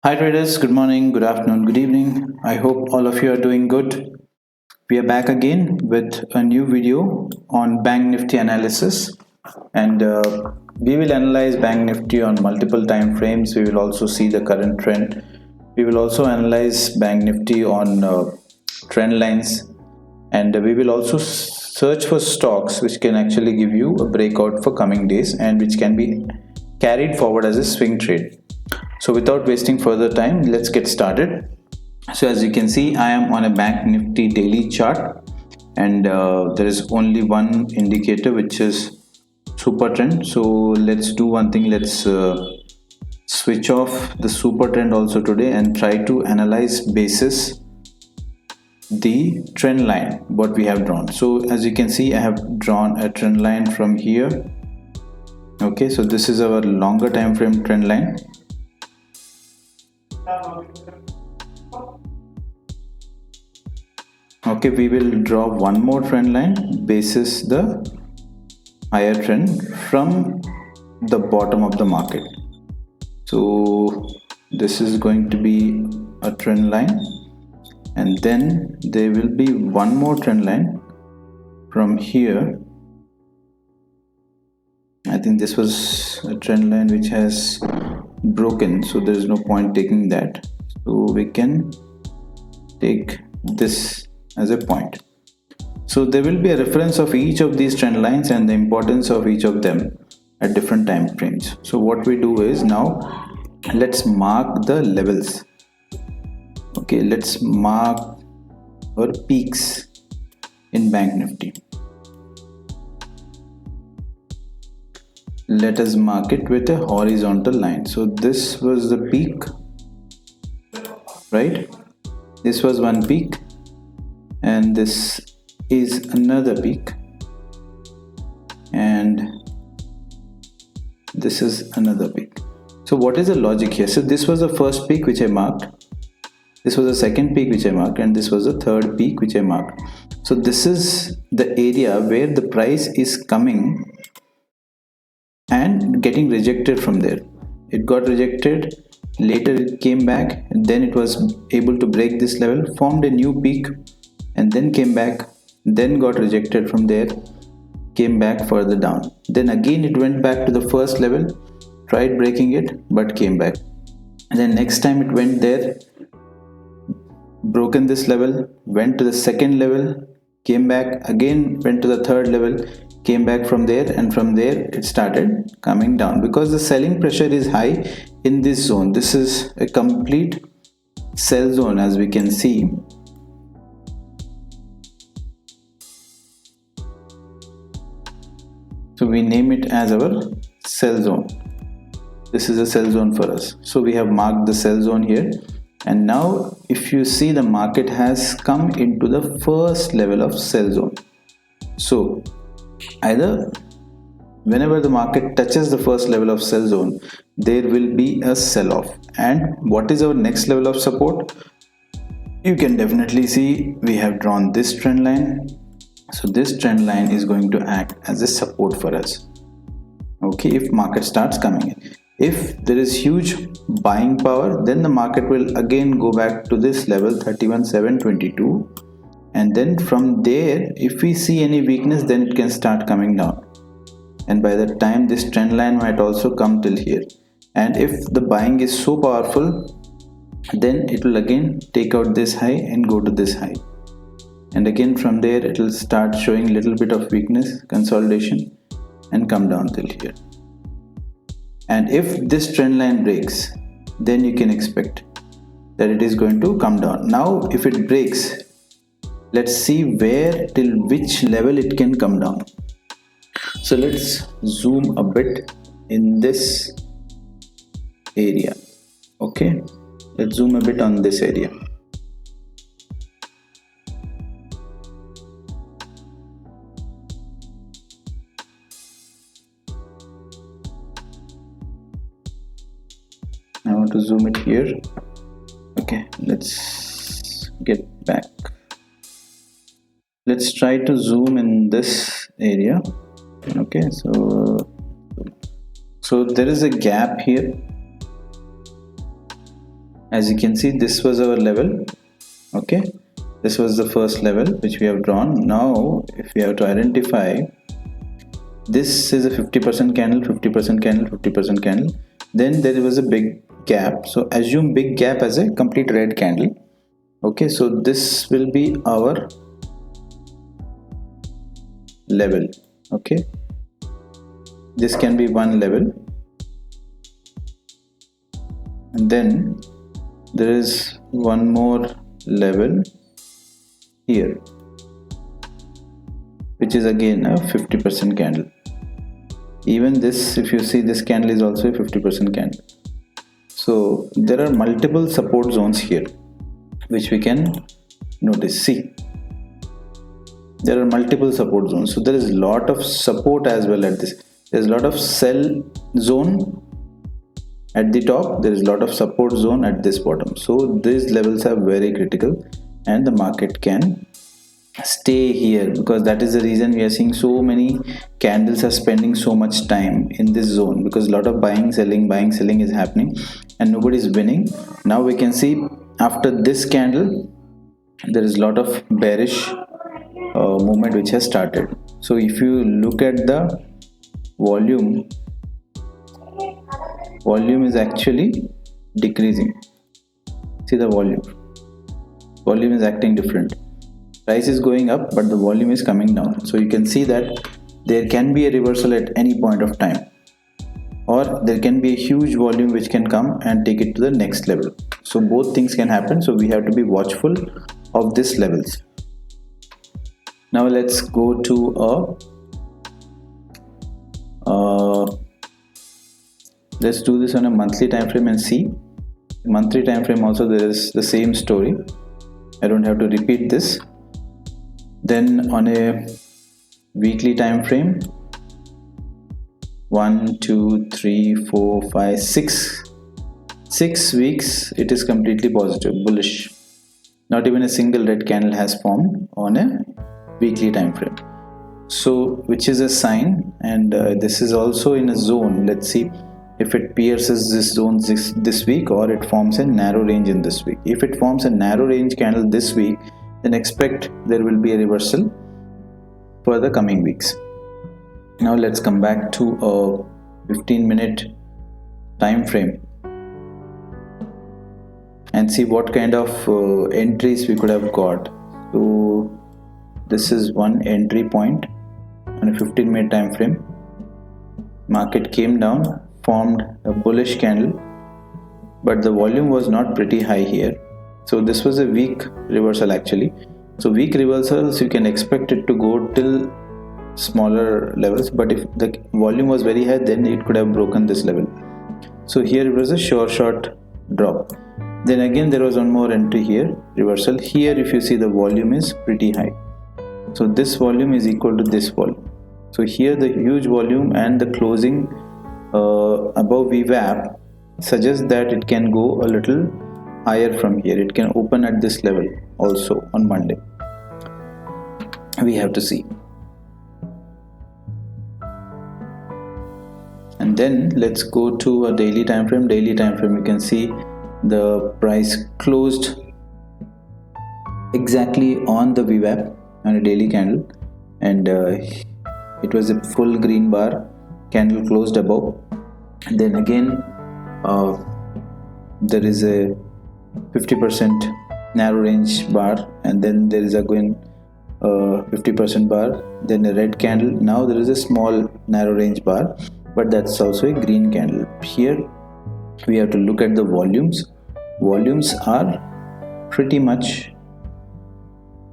Hi traders, good morning, good afternoon, good evening. I hope all of you are doing good. We are back again with a new video on Bank Nifty analysis, and we will analyze Bank Nifty on multiple time frames. We will also see the current trend. We will also analyze Bank Nifty on trend lines, and we will also search for stocks which can actually give you a breakout for coming days and which can be carried forward as a swing trade. So without wasting further time, let's get started. So as you can see, I am on a Bank Nifty daily chart, and there is only one indicator, which is super trend. So let's do one thing. Let's switch off the super trend also today and try to analyze basis the trend line what we have drawn. So as you can see, I have drawn a trend line from here. Okay, so this is our longer time frame trend line. Okay, we will draw one more trend line basis the higher trend from the bottom of the market. So this is going to be a trend line, and then there will be one more trend line from here. I think this was a trend line which has broken, so there is no point taking that. So we can take this as a point. So there will be a reference of each of these trend lines and the importance of each of them at different time frames. So what we do is, now let's mark the levels. Okay, let's mark our peaks in Bank Nifty. Let us mark it with a horizontal line. So this was the peak, right? This was one peak, and this is another peak, and this is another peak. So what is the logic here? So this was the first peak which I marked, this was the second peak which I marked, and this was the third peak which I marked. So this is the area where the price is coming and getting rejected from there. It got rejected, later it came back, and then it was able to break this level, formed a new peak, and then came back, then got rejected from there, came back further down. Then again it went back to the first level, tried breaking it, but came back. And then next time it went there, broken this level, went to the second level, came back, again went to the third level, came back from there, and from there it started coming down because the selling pressure is high in this zone. This is a complete sell zone, as we can see. So we name it as our sell zone. This is a sell zone for us. So we have marked the sell zone here, and now if you see, the market has come into the first level of sell zone. So either whenever the market touches the first level of sell zone, there will be a sell off. And what is our next level of support? You can definitely see we have drawn this trend line. So this trend line is going to act as a support for us. Okay, if market starts coming in, if there is huge buying power, then the market will again go back to this level 31,722, and then from there, if we see any weakness, then it can start coming down, and by that time this trend line might also come till here. And if the buying is so powerful, then it will again take out this high and go to this high, and again from there it will start showing a little bit of weakness, consolidation, and come down till here. And if this trend line breaks, then you can expect that it is going to come down. Now if it breaks, let's see where till which level it can come down. So let's zoom a bit in this area. Okay, let's zoom a bit on this area. I want to zoom it here. Okay, let's get back. Let's try to zoom in this area. Okay, so there is a gap here, As you can see, this was our level. Okay, this was the first level which we have drawn. Now if we have to identify, this is a 50% candle, 50% candle, 50% candle, then there was a big gap. So assume big gap as a complete red candle. Okay, so this will be our level. Okay, this can be one level, and then there is one more level here, which is again a 50% candle. Even this, if you see, this candle is also a 50% candle. So there are multiple support zones here which we can notice. See, there are multiple support zones, so there is a lot of support as well at this. There's a lot of sell zone at the top, there is a lot of support zone at this bottom. So these levels are very critical, and the market can stay here, because that is the reason we are seeing so many candles are spending so much time in this zone, because a lot of buying selling is happening and nobody is winning. Now we can see after this candle there is a lot of bearish movement which has started. So if you look at the volume is actually decreasing. See, the volume is acting different. Price is going up, but the volume is coming down. So you can see that there can be a reversal at any point of time, or there can be a huge volume which can come and take it to the next level. So both things can happen, so we have to be watchful of these levels. Now let's go to let's do this on a monthly time frame and see. Monthly time frame also there is the same story. I don't have to repeat this. Then on a weekly time frame, 1 2 3 4 5 6 weeks, it is completely positive, bullish. Not even a single red candle has formed on a weekly time frame, so which is a sign. And this is also in a zone. Let's see if it pierces this zone this week, or it forms a narrow range in this week. If it forms a narrow range candle this week, then expect there will be a reversal for the coming weeks. Now let's come back to a 15-minute time frame and see what kind of entries we could have got. So this is one entry point on a 15-minute time frame. Market came down, formed a bullish candle, but the volume was not pretty high here. So this was a weak reversal actually. So weak reversals, you can expect it to go till smaller levels, but if the volume was very high, then it could have broken this level. So here it was a short drop. Then again there was one more entry here, reversal. Here if you see, the volume is pretty high. So this volume is equal to this volume. So here the huge volume and the closing above VWAP suggests that it can go a little higher from here. It can open at this level also on Monday. We have to see. And then let's go to a daily time frame. Daily time frame, you can see the price closed exactly on the VWAP on a daily candle, and it was a full green bar. Candle closed above. And then again there is a 50% narrow range bar, and then there is again 50% bar, then a red candle. Now there is a small narrow range bar, but that's also a green candle. Here we have to look at the volumes. Volumes are pretty much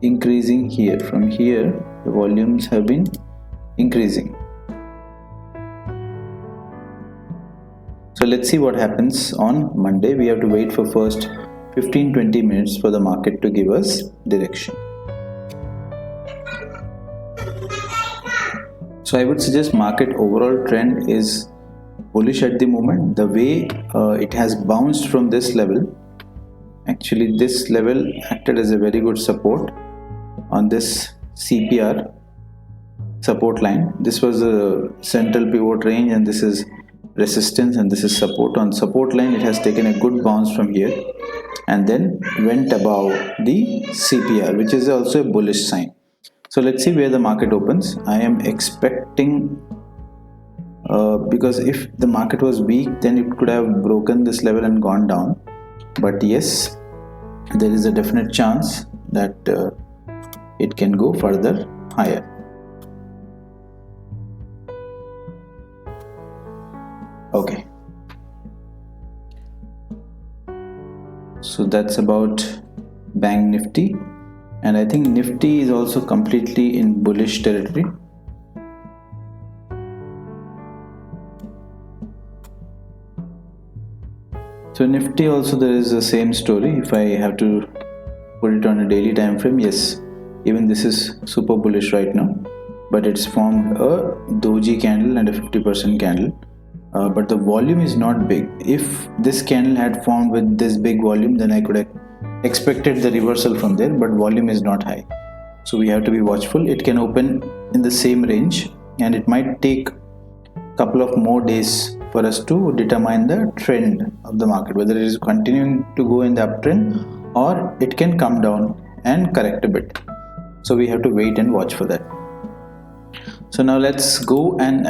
increasing here. From here the volumes have been increasing. So let's see what happens on Monday. We have to wait for first 15-20 minutes for the market to give us direction. So I would suggest market overall trend is bullish at the moment. The way it has bounced from this level, actually this level acted as a very good support on this CPR support line. This was a central pivot range, and this is resistance and this is support. On support line it has taken a good bounce from here and then went above the CPR, which is also a bullish sign. So let's see where the market opens. I am expecting because if the market was weak, then it could have broken this level and gone down, but yes, there is a definite chance that it can go further higher. Okay, so that's about Bank Nifty, and I think Nifty is also completely in bullish territory. So Nifty also there is the same story. If I have to put it on a daily time frame, yes, even this is super bullish right now, but it's formed a doji candle and a 50% candle, but the volume is not big. If this candle had formed with this big volume, then I could have expected the reversal from there, but volume is not high, so we have to be watchful. It can open in the same range and it might take a couple of more days for us to determine the trend of the market, whether it is continuing to go in the uptrend or it can come down and correct a bit. So we have to wait and watch for that. So now let's go and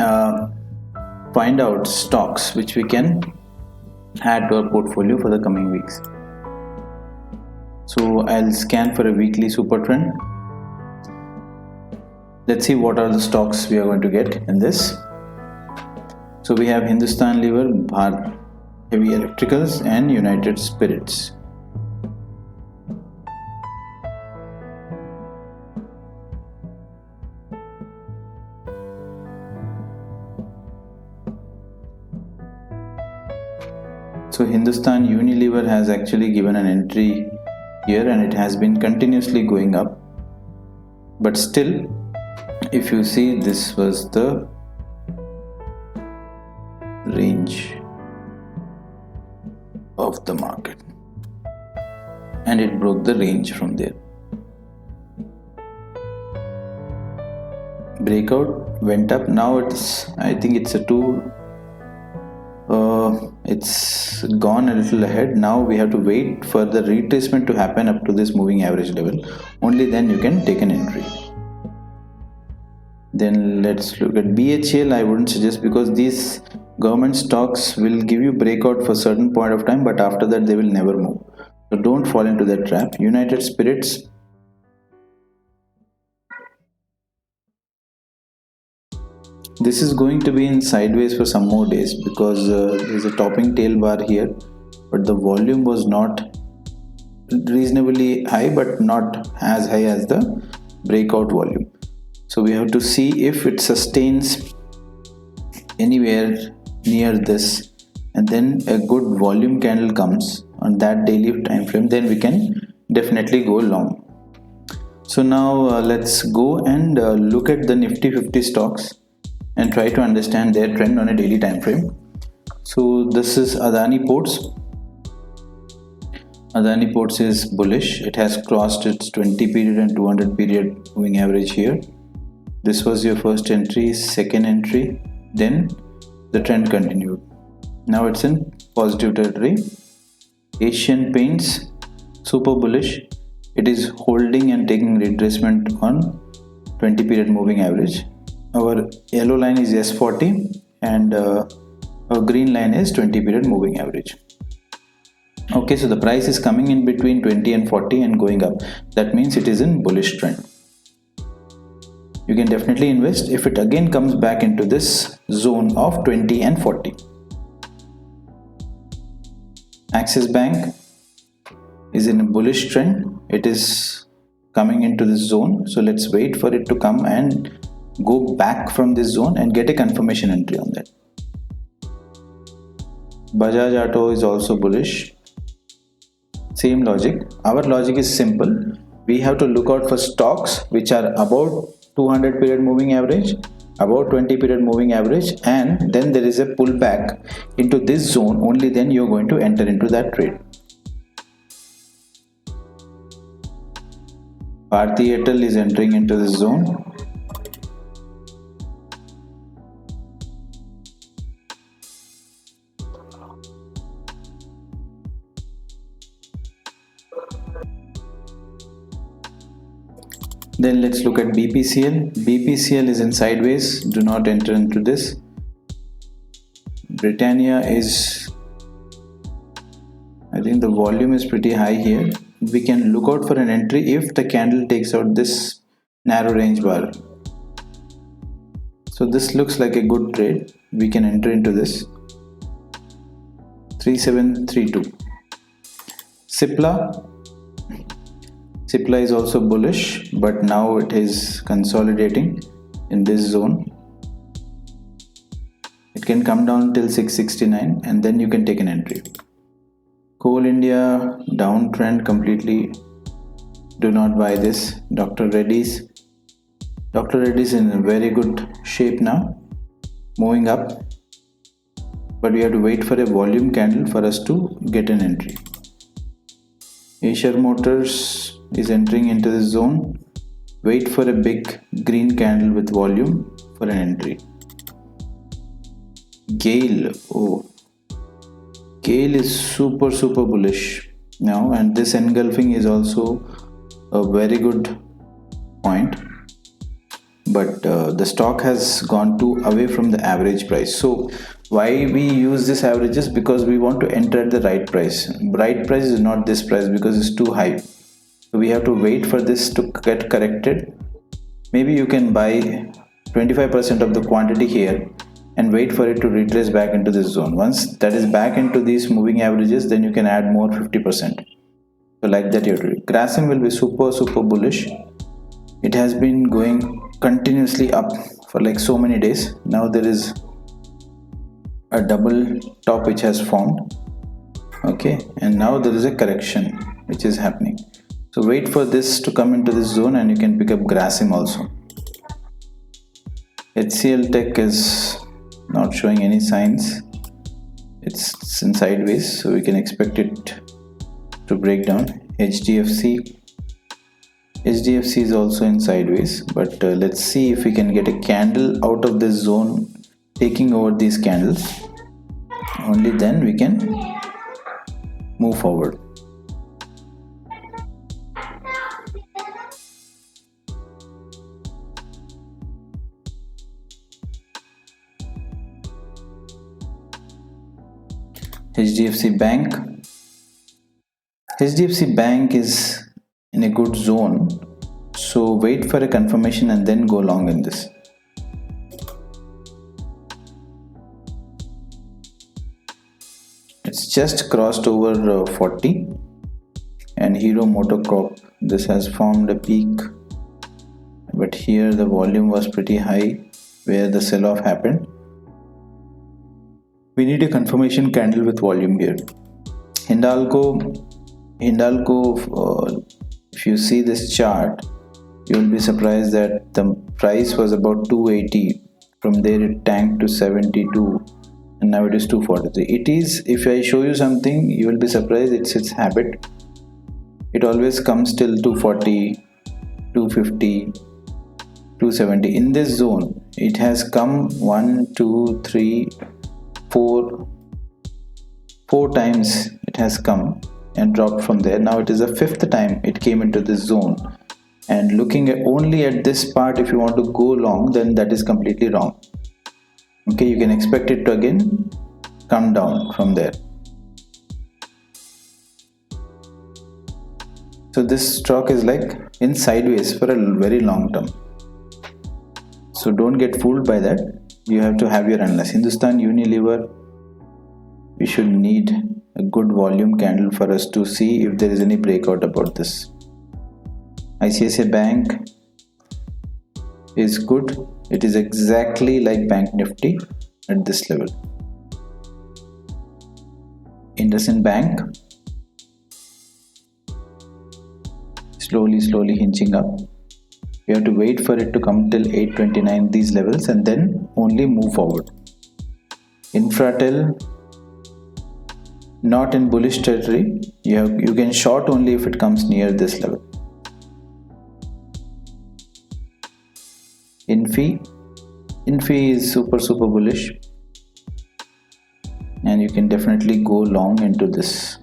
find out stocks which we can add to our portfolio for the coming weeks. So I'll scan for a weekly super trend. Let's see what are the stocks we are going to get in this. So we have Hindustan Lever, Bharat Heavy Electricals and United Spirits. So Hindustan Unilever has actually given an entry here and it has been continuously going up, but still if you see, this was the range of the market and it broke the range from there. Breakout went up. Now I think it's a it's gone a little ahead. Now we have to wait for the retracement to happen up to this moving average level. Only then you can take an entry. Then let's look at BHEL. I wouldn't suggest, because these government stocks will give you breakout for a certain point of time, but after that they will never move. So don't fall into that trap. United Spirits, this is going to be in sideways for some more days because there is a topping tail bar here, but the volume was not reasonably high, but not as high as the breakout volume. So we have to see if it sustains anywhere near this and then a good volume candle comes on that daily time frame, then we can definitely go long. So now let's go and look at the Nifty 50 stocks and try to understand their trend on a daily time frame. So this is Adani Ports. Adani Ports is bullish. It has crossed its 20 period and 200 period moving average here. This was your first entry, second entry, then the trend continued. Now it's in positive territory. Asian Paints, super bullish. It is holding and taking retracement on 20 period moving average. Our yellow line is S40 and our green line is 20 period moving average. Okay, so the price is coming in between 20 and 40 and going up. That means it is in bullish trend. You can definitely invest if it again comes back into this zone of 20 and 40. Axis Bank is in a bullish trend. It is coming into this zone. So let's wait for it to come and go back from this zone and get a confirmation entry on that. Bajaj Auto is also bullish. Same logic. Our logic is simple. We have to look out for stocks which are about 200 period moving average, about 20 period moving average, and then there is a pullback into this zone. Only then you're going to enter into that trade. Bharti Airtel is entering into this zone. Then let's look at BPCL. BPCL is in sideways, do not enter into this. Britannia is, I think the volume is pretty high here. We can look out for an entry if the candle takes out this narrow range bar. So this looks like a good trade. We can enter into this. 3732. Cipla is also bullish, but now it is consolidating in this zone. It can come down till 669 and then you can take an entry. Coal India downtrend completely. Do not buy this. Dr. Reddy's in a very good shape now, moving up, but we have to wait for a volume candle for us to get an entry. Asia Motors is entering into this zone. Wait for a big green candle with volume for an entry. GAIL is super bullish now, and this engulfing is also a very good point, but the stock has gone away from the average price. So why we use this averages? Because we want to enter at the right price. Right price is not this price because it's too high. So we have to wait for this to get corrected. Maybe you can buy 25% of the quantity here and wait for it to retrace back into this zone. Once that is back into these moving averages, then you can add more 50%. So like that you have to do. Grasim will be super bullish. It has been going continuously up for like so many days. Now there is a double top which has formed. Okay, and now there is a correction which is happening. So wait for this to come into this zone and you can pick up Grasim also. HCL Tech is not showing any signs. It's in sideways, so we can expect it to break down. HDFC is also in sideways, but let's see if we can get a candle out of this zone taking over these candles. Only then we can move forward. HDFC Bank is in a good zone, so wait for a confirmation and then go long in this. It's just crossed over 40. And Hero MotoCorp, this has formed a peak, but here the volume was pretty high where the sell-off happened. We need a confirmation candle with volume here. Hindalco, if you see this chart, you will be surprised that the price was about 280. From there it tanked to 72 and now it is 243. It is, if I show you something, you will be surprised. It's its habit. It always comes till 240, 250, 270. In this zone, it has come 1, 2, 3, 4 times it has come and dropped from there. Now it is the fifth time it came into this zone, and looking only at this part, if you want to go long, then that is completely wrong. Okay, you can expect it to again come down from there. So this stock is like in sideways for a very long term. So don't get fooled by that. You have to have your analysis. Hindustan Unilever, we should need a good volume candle for us to see if there is any breakout about this. ICICI Bank is good. It is exactly like Bank Nifty at this level. IndusInd Bank, slowly hinching up. We have to wait for it to come till 829, these levels, and then only move forward. Infratel, not in bullish territory. You can short only if it comes near this level. Infi is super bullish, and you can definitely go long into this.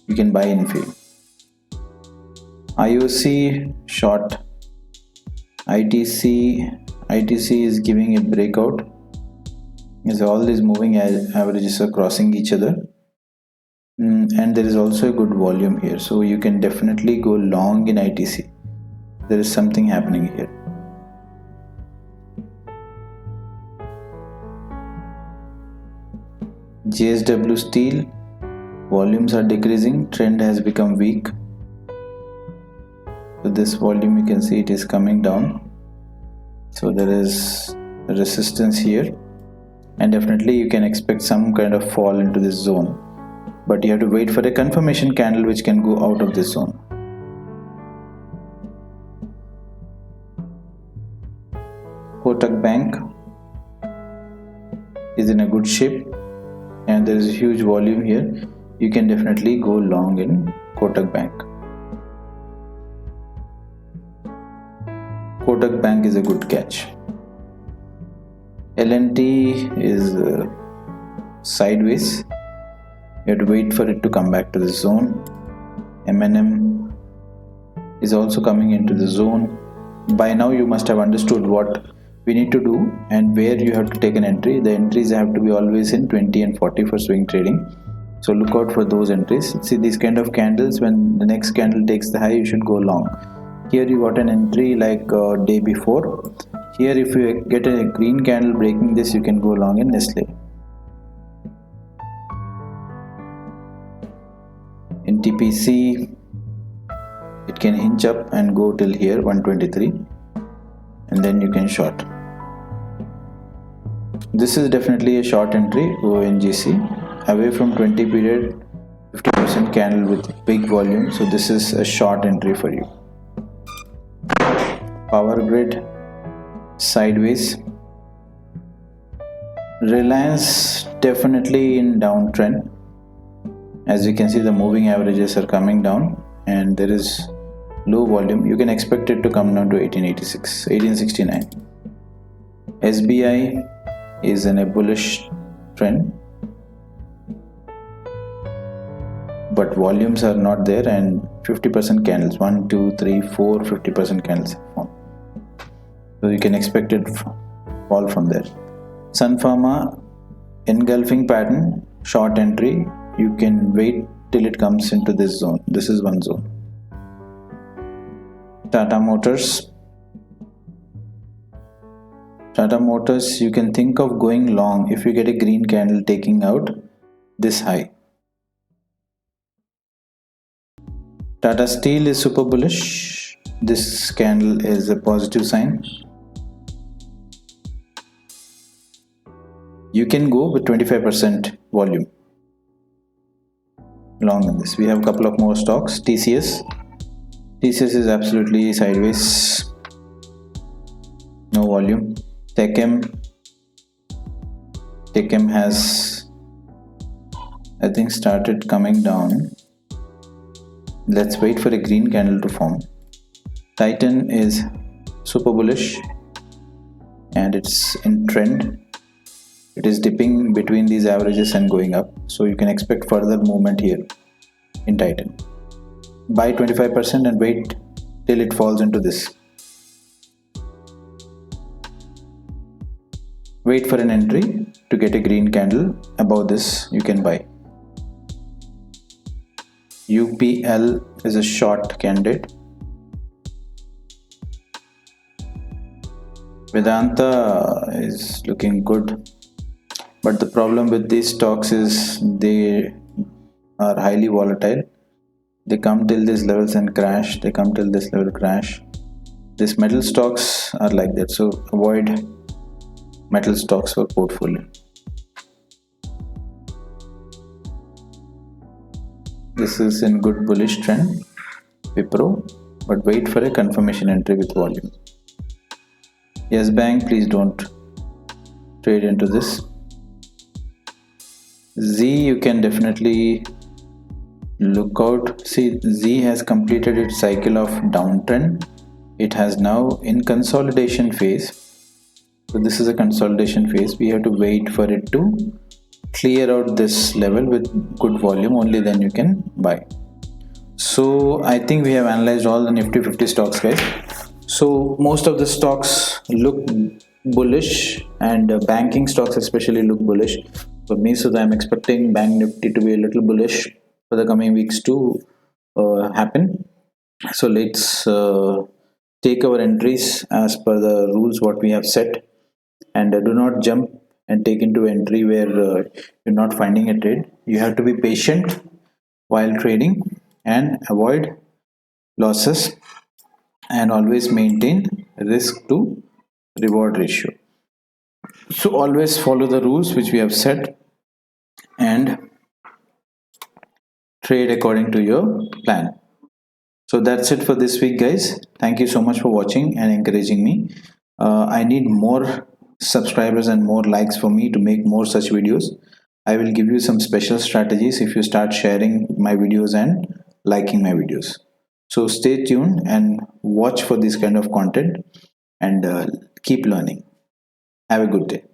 You can buy Infi. IOC short. ITC is giving a breakout as all these moving averages are crossing each other, and there is also a good volume here, so you can definitely go long in ITC. There is something happening here. JSW Steel, volumes are decreasing, trend has become weak. So this volume, you can see it is coming down, so there is resistance here, and definitely you can expect some kind of fall into this zone, but you have to wait for a confirmation candle which can go out of this zone. Kotak Bank is in a good shape, and there is a huge volume here. You can definitely go long in Kotak Bank. Kotak Bank is a good catch. L&T is sideways. You have to wait for it to come back to the zone. M&M is also coming into the zone. By now you must have understood what we need to do and where you have to take an entry. The entries have to be always in 20 and 40 for swing trading, so look out for those entries. See these kind of candles, when the next candle takes the high, you should go long. Here you got an entry like day before. Here if you get a green candle breaking this, you can go long in Nestle. In TPC, it can hinge up and go till here 123, and then you can short. This is definitely a short entry, ONGC, away from 20 period, 50% candle with big volume, so this is a short entry for you. Power Grid, sideways. Reliance definitely in downtrend. As you can see, the moving averages are coming down and there is low volume. You can expect it to come down to 1886, 1869. SBI is in a bullish trend, but volumes are not there, and 50% candles, 1 2 3 4 50% candles form, so you can expect it fall from there. Sun Pharma, engulfing pattern, short entry. You can wait till it comes into this zone. This is one zone. Tata Motors, you can think of going long if you get a green candle taking out this high. Tata Steel is super bullish. This candle is a positive sign. You can go with 25% volume long in this. We have a couple of more stocks. TCS is absolutely sideways, no volume. Techem has, I think, started coming down. Let's wait for a green candle to form. Titan is super bullish and it's in trend. It is dipping between these averages and going up, so you can expect further movement here in Titan. Buy 25% and wait till it falls into this. Wait for an entry to get a green candle above this. You can buy. UPL is a short candidate. Vedanta is looking good, but the problem with these stocks is they are highly volatile. They come till these levels and crash. They come till this level, crash. These metal stocks are like that, so avoid metal stocks for portfolio. This is in good bullish trend, Wipro, but wait for a confirmation entry with volume. Yes Bank, please don't trade into this. Z, you can definitely look out. See, Z has completed its cycle of downtrend. It has now in consolidation phase. So this is a consolidation phase. We have to wait for it to clear out this level with good volume, only then you can buy. So I think we have analyzed all the Nifty 50 stocks, guys. So most of the stocks look bullish, and banking stocks especially look bullish for me. So I'm expecting Bank Nifty to be a little bullish for the coming weeks to happen. So let's take our entries as per the rules what we have set, and do not jump and take into entry where you're not finding a trade. You have to be patient while trading and avoid losses, and always maintain risk to reward ratio. So always follow the rules which we have set and trade according to your plan. So that's it for this week, guys. Thank you so much for watching and encouraging me. I need more subscribers and more likes for me to make more such videos. I will give you some special strategies if you start sharing my videos and liking my videos. So stay tuned and watch for this kind of content, and keep learning. Have a good day.